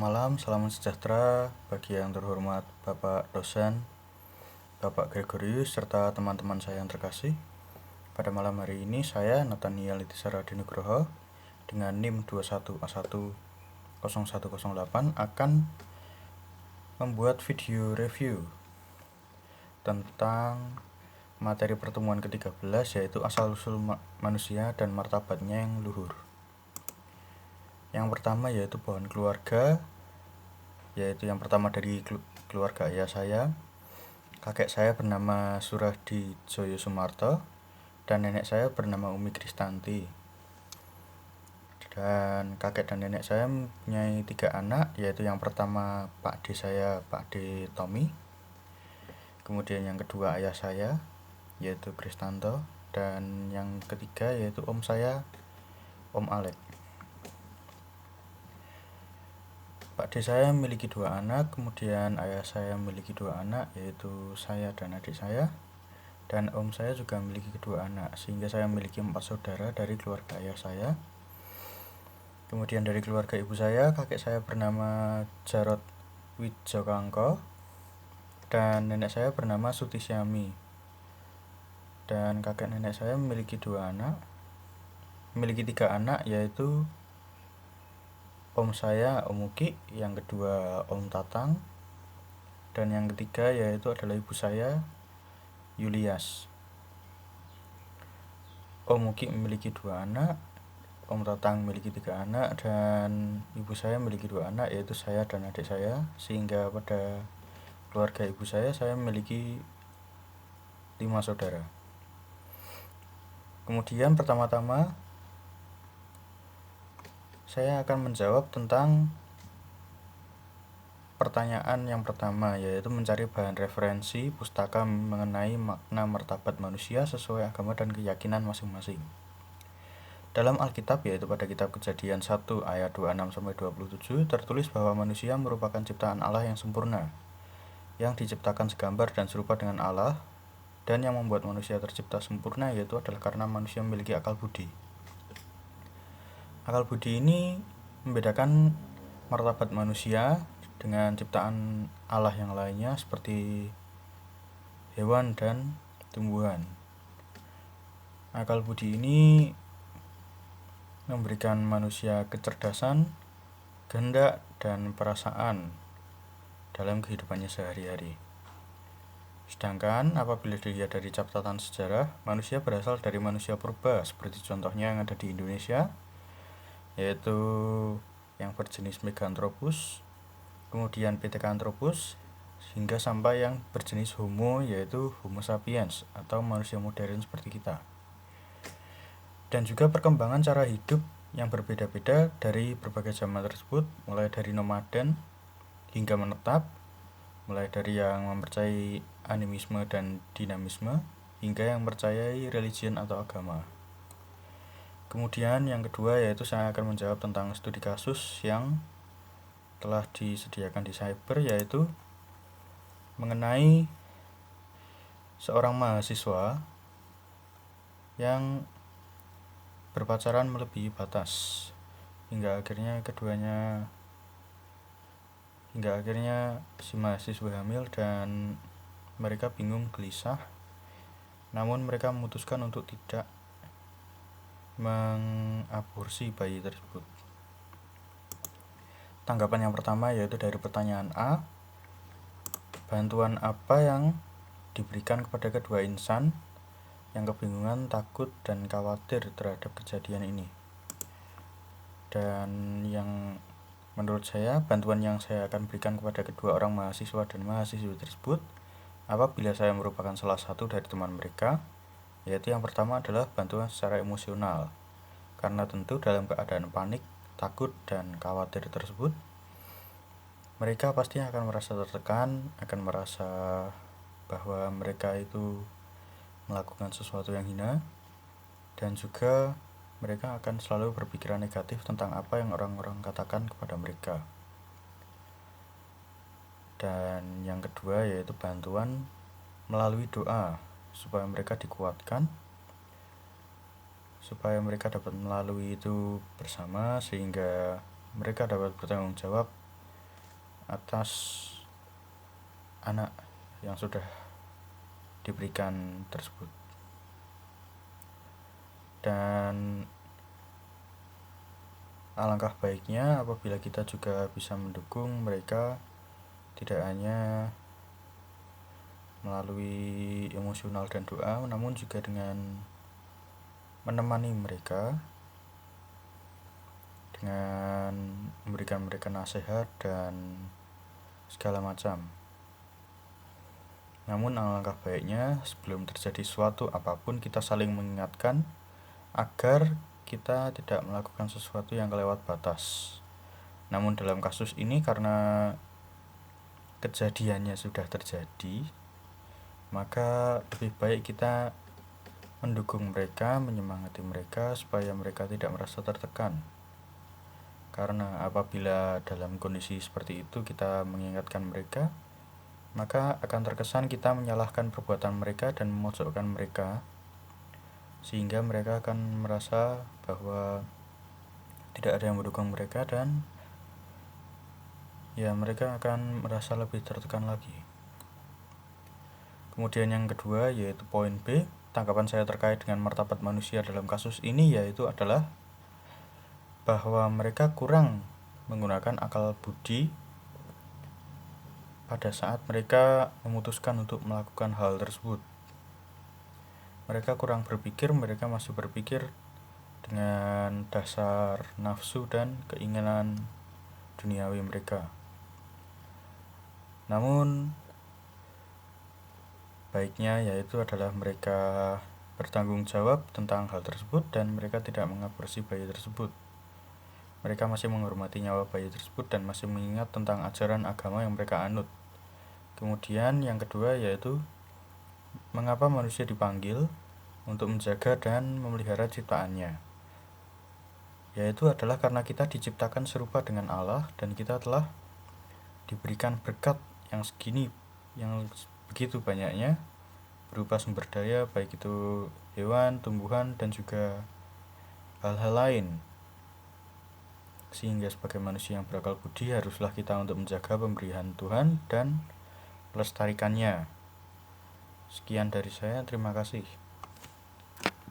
malam, salam sejahtera bagi yang terhormat Bapak dosen, Bapak Gregorius, serta teman-teman saya yang terkasih. Pada malam hari ini saya, Nathaniel Itisara Dinugroho, dengan NIM 21A10108 akan membuat video review tentang materi pertemuan ke-13, yaitu asal-usul manusia dan martabatnya yang luhur. Yang pertama yaitu pohon keluarga, yaitu yang pertama dari keluarga ayah saya. Kakek saya bernama Suradi Joyo Sumarto dan nenek saya bernama Umi Kristanti. Dan kakek dan nenek saya mempunyai 3 anak, yaitu yang pertama Pak D saya, Pak D Tommy. Kemudian yang kedua ayah saya, yaitu Kristanto, dan yang ketiga yaitu om saya, Om Alek. Pak D saya memiliki 2 anak, kemudian ayah saya memiliki 2 anak, yaitu saya dan adik saya. Dan om saya juga memiliki kedua anak, sehingga saya memiliki 4 saudara dari keluarga ayah saya. Kemudian dari keluarga ibu saya, kakek saya bernama Jarot Wijokangko dan nenek saya bernama Sutisyami. Dan kakek nenek saya memiliki 3 anak, yaitu om saya, Om Uki, yang kedua Om Tatang, dan yang ketiga yaitu adalah ibu saya, Yulias. Om Uki memiliki 2 anak, Om Tatang memiliki 3 anak, dan ibu saya memiliki 2 anak, yaitu saya dan adik saya. Sehingga pada keluarga ibu saya memiliki 5 saudara. Kemudian pertama-tama saya akan menjawab tentang pertanyaan yang pertama, yaitu mencari bahan referensi pustaka mengenai makna martabat manusia sesuai agama dan keyakinan masing-masing. Dalam Alkitab, yaitu pada kitab Kejadian 1 ayat 26-27, tertulis bahwa manusia merupakan ciptaan Allah yang sempurna, yang diciptakan segambar dan serupa dengan Allah, dan yang membuat manusia tercipta sempurna yaitu adalah karena manusia memiliki akal budi. Akal budi ini membedakan martabat manusia dengan ciptaan Allah yang lainnya seperti hewan dan tumbuhan. Akal budi ini memberikan manusia kecerdasan, kehendak, dan perasaan dalam kehidupannya sehari-hari. Sedangkan apabila dilihat dari catatan sejarah, manusia berasal dari manusia purba, seperti contohnya yang ada di Indonesia, yaitu yang berjenis Meganthropus, kemudian Pithecanthropus, hingga sampai yang berjenis Homo, yaitu Homo sapiens atau manusia modern seperti kita. Dan juga perkembangan cara hidup yang berbeda-beda dari berbagai zaman tersebut, mulai dari nomaden hingga menetap, mulai dari yang mempercayai animisme dan dinamisme, hingga yang mempercayai religion atau agama. Kemudian yang kedua yaitu saya akan menjawab tentang studi kasus yang telah disediakan di Cyber, yaitu mengenai seorang mahasiswa yang berpacaran melebihi batas hingga akhirnya si mahasiswa hamil dan mereka bingung, gelisah, namun mereka memutuskan untuk tidak mengaborsi bayi tersebut. Tanggapan yang pertama yaitu dari pertanyaan A, bantuan apa yang diberikan kepada kedua insan yang kebingungan, takut, dan khawatir terhadap kejadian ini. Dan yang menurut saya, bantuan yang saya akan berikan kepada kedua orang mahasiswa dan mahasiswi tersebut apabila saya merupakan salah satu dari teman mereka, yaitu yang pertama adalah bantuan secara emosional. Karena tentu dalam keadaan panik, takut, dan khawatir tersebut, mereka pasti akan merasa tertekan, akan merasa bahwa mereka itu melakukan sesuatu yang hina, dan juga mereka akan selalu berpikiran negatif tentang apa yang orang-orang katakan kepada mereka. Dan yang kedua yaitu bantuan melalui doa, supaya mereka dikuatkan, supaya mereka dapat melalui itu bersama, sehingga mereka dapat bertanggung jawab atas anak yang sudah diberikan tersebut. Dan alangkah baiknya apabila kita juga bisa mendukung mereka, tidak hanya melalui emosional dan doa, namun juga dengan menemani mereka, dengan memberikan mereka nasihat dan segala macam. Namun alangkah baiknya sebelum terjadi suatu apapun kita saling mengingatkan agar kita tidak melakukan sesuatu yang kelewat batas. Namun dalam kasus ini karena kejadiannya sudah terjadi, maka lebih baik kita mendukung mereka, menyemangati mereka supaya mereka tidak merasa tertekan. Karena apabila dalam kondisi seperti itu kita mengingatkan mereka, maka akan terkesan kita menyalahkan perbuatan mereka dan memojokkan mereka, sehingga mereka akan merasa bahwa tidak ada yang mendukung mereka dan ya mereka akan merasa lebih tertekan lagi. Kemudian yang kedua yaitu poin B, tanggapan saya terkait dengan martabat manusia dalam kasus ini yaitu adalah bahwa mereka kurang menggunakan akal budi pada saat mereka memutuskan untuk melakukan hal tersebut. Mereka kurang berpikir, mereka masih berpikir dengan dasar nafsu dan keinginan duniawi mereka. Namun baiknya yaitu adalah mereka bertanggung jawab tentang hal tersebut dan mereka tidak mengaborsi bayi tersebut. Mereka masih menghormati nyawa bayi tersebut dan masih mengingat tentang ajaran agama yang mereka anut. Kemudian yang kedua yaitu mengapa manusia dipanggil untuk menjaga dan memelihara ciptaannya. Yaitu adalah karena kita diciptakan serupa dengan Allah dan kita telah diberikan berkat yang begitu banyaknya berupa sumber daya, baik itu hewan, tumbuhan, dan juga hal-hal lain. Sehingga sebagai manusia yang berakal budi haruslah kita untuk menjaga pemberian Tuhan dan melestarikannya. Sekian dari saya, terima kasih.